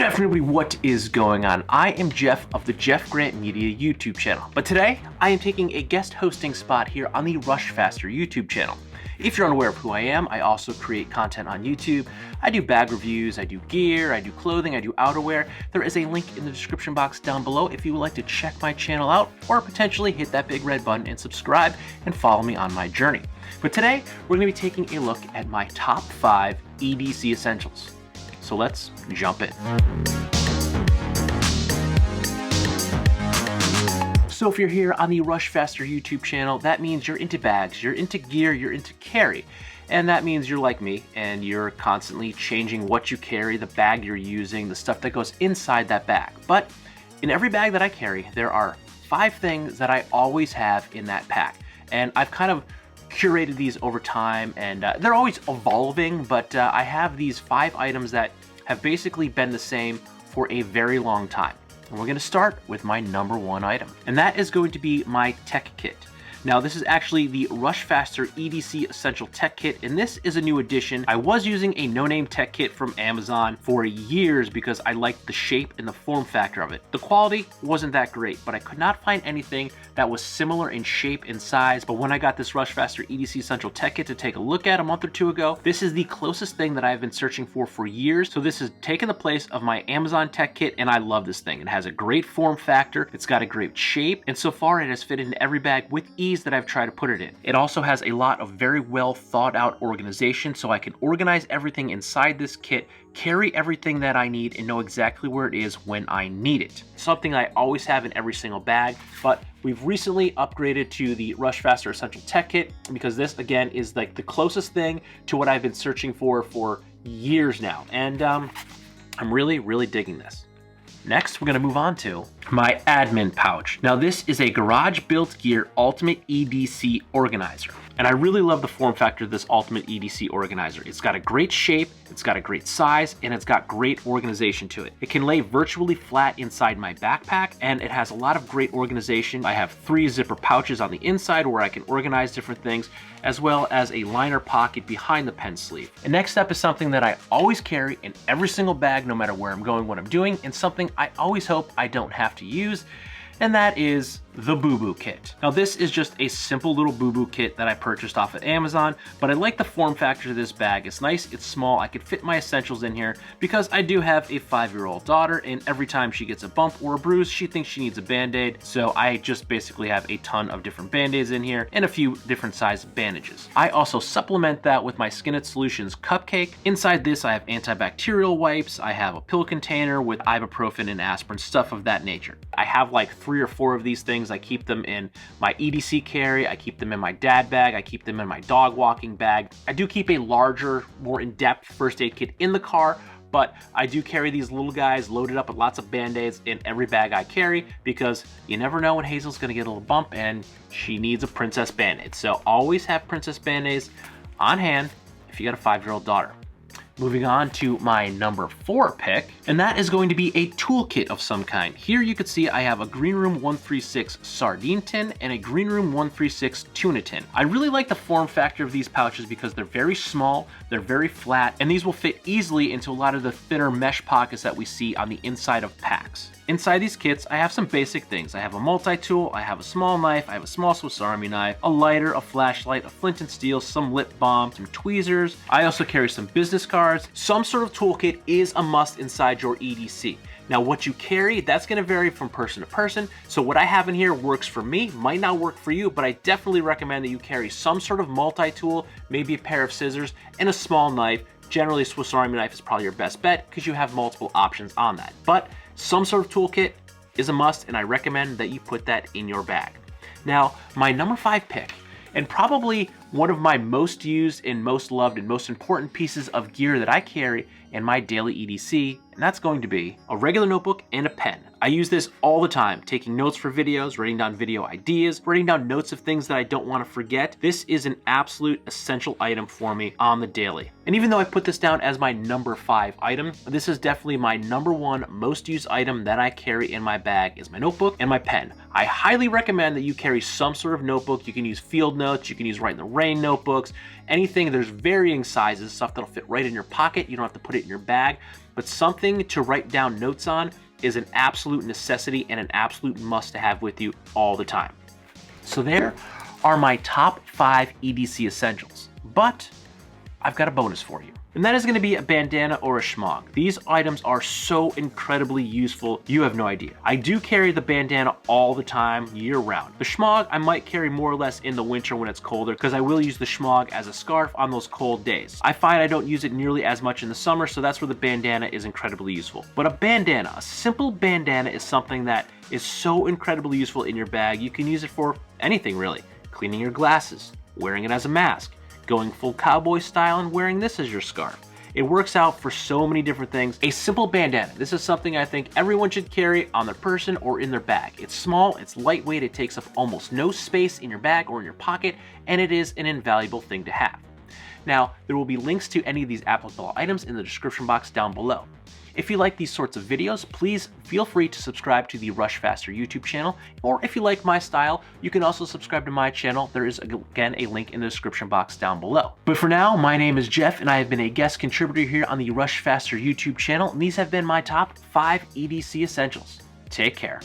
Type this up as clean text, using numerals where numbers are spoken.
Good afternoon, everybody. What is going on? I am Jeff of the Jeff Grant Media YouTube channel, but today I am taking a guest hosting spot here on the Rushfaster YouTube channel. If you're unaware of who I am, I also create content on YouTube. I do bag reviews, I do gear, I do clothing, I do outerwear. There is a link in the description box down below if you would like to check my channel out or potentially hit that big red button and subscribe and follow me on my journey. But today we're going to be taking a look at my top 5 EDC Essentials. So let's jump in. So if you're here on the Rushfaster YouTube channel, that means you're into bags, you're into gear, you're into carry. And that means you're like me and you're constantly changing what you carry, the bag you're using, the stuff that goes inside that bag. But in every bag that I carry, there are 5 things that I always have in that pack. And I've kind of curated these over time, and they're always evolving, but I have these 5 items that have basically been the same for a very long time. And we're going to start with my number 1 item, and that is going to be my tech kit. Now, this is actually the Rushfaster EDC Essential Tech Kit, and this is a new addition. I was using a no-name tech kit from Amazon for years because I liked the shape and the form factor of it. The quality wasn't that great, but I could not find anything that was similar in shape and size. But when I got this Rushfaster EDC Essential Tech Kit to take a look at a month or 2 ago, this is the closest thing that I've been searching for years. So this has taken the place of my Amazon tech kit, and I love this thing. It has a great form factor, it's got a great shape, and so far it has fit into every bag with ease that I've tried to put it in. It also has a lot of very well thought out organization, so I can organize everything inside this kit, carry everything that I need, and know exactly where it is when I need it. Something I always have in every single bag, but we've recently upgraded to the Rushfaster Essential Tech Kit because this, again, is like the closest thing to what I've been searching for years now, and I'm really digging this. Next, we're going to move on to my admin pouch. Now, this is a Garage Built Gear Ultimate EDC Organizer. And I really love the form factor of this Ultimate EDC Organizer. It's got a great shape, it's got a great size, and it's got great organization to it. It can lay virtually flat inside my backpack, and it has a lot of great organization. I have 3 zipper pouches on the inside where I can organize different things, as well as a liner pocket behind the pen sleeve. And next up is something that I always carry in every single bag, no matter where I'm going, what I'm doing, and something I always hope I don't have to use, and that is the Boo Boo Kit. Now, this is just a simple little Boo Boo Kit that I purchased off of Amazon, but I like the form factor of this bag. It's nice, it's small, I could fit my essentials in here because I do have a 5-year-old daughter, and every time she gets a bump or a bruise, she thinks she needs a Band-Aid, so I just basically have a ton of different Band-Aids in here and a few different size bandages. I also supplement that with my Skinth Solutions cupcake. Inside this, I have antibacterial wipes, I have a pill container with ibuprofen and aspirin, stuff of that nature. I have like 3 or 4 of these things. I keep them in my EDC carry, I keep them in my dad bag, I keep them in my dog walking bag. I do keep a larger, more in-depth first aid kit in the car, but I do carry these little guys loaded up with lots of Band-Aids in every bag I carry because you never know when Hazel's gonna get a little bump and she needs a princess Band-Aid. So always have princess Band-Aids on hand if you got a 5-year-old daughter. Moving on to my number 4 pick, and that is going to be a toolkit of some kind. Here you can see I have a Green Room 136 sardine tin and a Green Room 136 tuna tin. I really like the form factor of these pouches because they're very small, they're very flat, and these will fit easily into a lot of the thinner mesh pockets that we see on the inside of packs. Inside these kits, I have some basic things. I have a multi-tool, I have a small knife, I have a small Swiss Army knife, a lighter, a flashlight, a flint and steel, some lip balm, some tweezers. I also carry some business cards. Some sort of toolkit is a must inside your EDC. Now, what you carry, that's gonna vary from person to person. So what I have in here works for me, might not work for you, but I definitely recommend that you carry some sort of multi-tool, maybe a pair of scissors, and a small knife. Generally, a Swiss Army knife is probably your best bet because you have multiple options on that. But some sort of toolkit is a must, and I recommend that you put that in your bag. Now, my number 5 pick, and probably one of my most used and most loved and most important pieces of gear that I carry in my daily EDC, and that's going to be a regular notebook and a pen. I use this all the time, taking notes for videos, writing down video ideas, writing down notes of things that I don't want to forget. This is an absolute essential item for me on the daily. And even though I put this down as my number 5 item, this is definitely my number 1 most used item that I carry in my bag is my notebook and my pen. I highly recommend that you carry some sort of notebook. You can use field notes, you can use write in the rain notebooks, anything. There's varying sizes, stuff that'll fit right in your pocket. You don't have to put it in your bag. But but something to write down notes on is an absolute necessity and an absolute must to have with you all the time. So there are my top 5 EDC essentials, but I've got a bonus for you. And that is going to be a bandana or a shmog. These items are so incredibly useful, you have no idea. I do carry the bandana all the time, year round. The shmog I might carry more or less in the winter when it's colder, because I will use the shmog as a scarf on those cold days. I find I don't use it nearly as much in the summer, so that's where the bandana is incredibly useful. But a bandana, a simple bandana, is something that is so incredibly useful in your bag. You can use it for anything really. Cleaning your glasses, wearing it as a mask, going full cowboy style and wearing this as your scarf. It works out for so many different things. A simple bandana. This is something I think everyone should carry on their person or in their bag. It's small, it's lightweight, it takes up almost no space in your bag or in your pocket, and it is an invaluable thing to have. Now, there will be links to any of these applicable items in the description box down below. If you like these sorts of videos, please feel free to subscribe to the Rushfaster YouTube channel, or if you like my style, you can also subscribe to my channel. There is, again, a link in the description box down below. But for now, my name is Jeff, and I have been a guest contributor here on the Rushfaster YouTube channel, and these have been my top 5 EDC essentials. Take care.